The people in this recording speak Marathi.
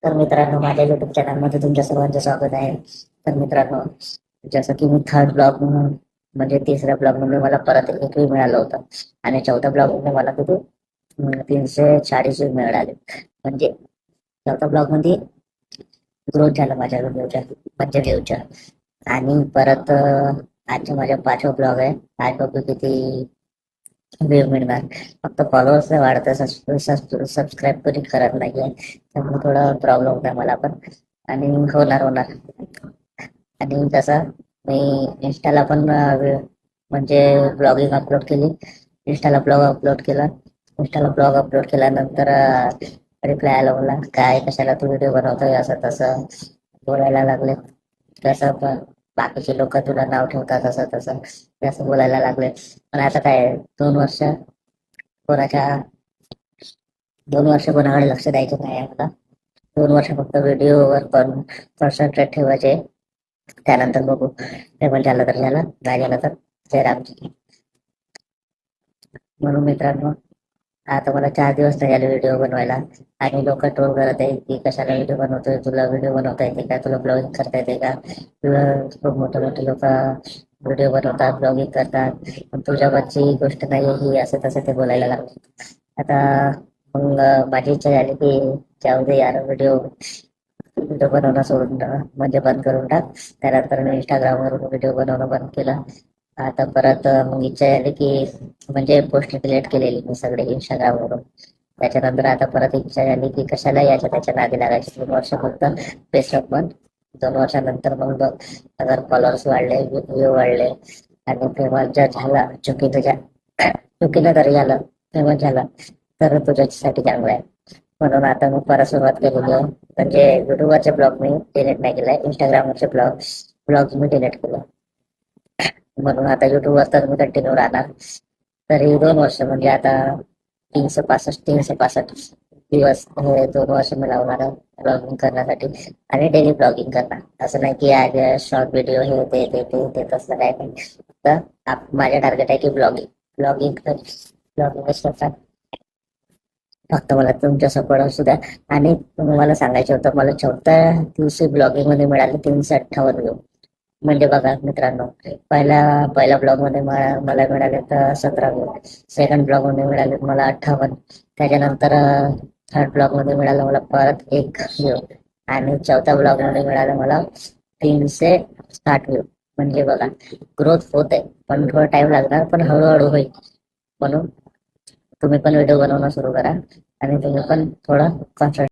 तर मित्रांनो, माझ्या युट्यूब चॅनलमध्ये तुमच्या सर्वांचं स्वागत आहे. तर मित्रांनो, जसं की मी थर्ड ब्लॉग म्हणून म्हणजे तिसऱ्या ब्लॉग मध्ये मला परत एक व्ह्यू मिळालं होतं आणि चौथ्या ब्लॉग मध्ये मला किती 340 व्ह्यू मिळाले. म्हणजे चौथ्या ब्लॉग मध्ये ग्रोथ झाला माझ्या व्हिडिओच्या म्हणजे व्ह्यूच्या. आणि परत आजच्या माझ्या पाचवा ब्लॉग आहे. आज बघू किती व्ह्यू मिळणार. फक्त फॉलोअर्स वाढतं, सबस्क्राईब कोणी करत नाहीये, त्यामुळे थोडा प्रॉब्लेम होता मला पण. आणि होणार. आणि जसं मी इंस्टाला पण म्हणजे ब्लॉगिंग अपलोड केली. इंस्टाला ब्लॉग अपलोड केला. इंस्टाला ब्लॉग अपलोड केल्यानंतर रिप्लाय आला मला, काय कशाला तू व्हिडिओ बनवतोय असं तसं बोलायला लागले. कसं पण बाकीचे लोक तुला नाव ठेवतात असं तसं ते असं बोलायला लागले. पण आता काय 2 वर्ष कोणाच्या 2 वर्ष कोणाकडे लक्ष द्यायचं नाही आहे मला. 2 वर्ष फक्त व्हिडिओवर पण कॉन्सन्ट्रेट ठेवायचे. त्यानंतर बघू, पेमेंट झालं तर झालं, नाही झालं तर जय रामजी. म्हणून मित्रांनो, आता मला 4 दिवस नाही झाले व्हिडिओ बनवायला. आणि लोक ट्रोल करत आहे की कशाला व्हिडिओ बनवतोय, तुला व्हिडिओ बनवता येते का, तुला ब्लॉगिंग करता येते का, तुला खूप मोठे मोठे लोक व्हिडिओ बनवतात, ब्लॉगिंग करतात, पण तुझ्यावरची गोष्ट नाही ही, असं तसं ते बोलायला लागले. आता मग माझी इच्छा झाली की जाऊ दे यार, व्हिडिओ व्हिडिओ बनवणं सोडून म्हणजे बंद करून टाक. त्यानंतर मी इंस्टाग्रामवरून व्हिडिओ बनवणं बंद केलं. आता परत मग इच्छा झाली की म्हणजे पोस्ट डिलीट केलेली मी सगळे इंस्टाग्रामवरून. त्याच्यानंतर आता परत इच्छा झाली की कशाला याच्या त्याच्या नादी लागायची. 2 वर्ष फक्त बेस्ट बंद. 2 वर्षानंतर मग बघ, अगर फॉलोअर्स वाढले, व्ह्यू वाढले आणि फेमस जर झाला, चुकीनं तरी झालं, फेमस झाला तर तुझ्यासाठी चांगलं आहे. म्हणून आता मी परत सुरुवात केलेली आहे. म्हणजे युट्यूबवरचे ब्लॉग मी डिलीट नाही केलाय, इंस्टाग्रामवरचे ब्लॉग मी डिलीट केलं. म्हणून आता युट्यूबवर तर मी कंटिन्यू राहणार. तरी 2 वर्ष म्हणजे आता 365 दिवस हे 2 वर्ष मी लावणार आहे ब्लॉगिंग करण्यासाठी. आणि डेली ब्लॉगिंग करणार, असं नाही की आज शॉर्ट व्हिडिओ हे ते तसं काय नाही. फक्त माझ्या टार्गेट आहे की ब्लॉगिंग ब्लॉगिंग ब्लॉगिंग फक्त मला तुमच्या सपोर्ट असू द्या. आणि मला सांगायचं होतं, मला चौथ्या दिवशी ब्लॉगिंग मध्ये मिळाले 358 व्ह्यू. म्हणजे बघा मित्रांनो, पहिल्या ब्लॉग मध्ये मला मिळाले तर 17 व्ह्यू. सेकंड ब्लॉग मध्ये मिळाले मला 58. त्याच्यानंतर थर्ड ब्लॉग मध्ये मिळालं मला परत 1 व्ह्यू. आणि चौथ्या ब्लॉग मध्ये मिळालं मला 360 व्ह्यू. म्हणजे बघा, ग्रोथ होत आहे, पण थोडा टाइम लागणार, पण हळूहळू होईल. म्हणून तुम्ही पण व्हिडिओ बनवणं सुरू करा आणि तुम्ही पण थोडं कॉन्सन्ट्रेट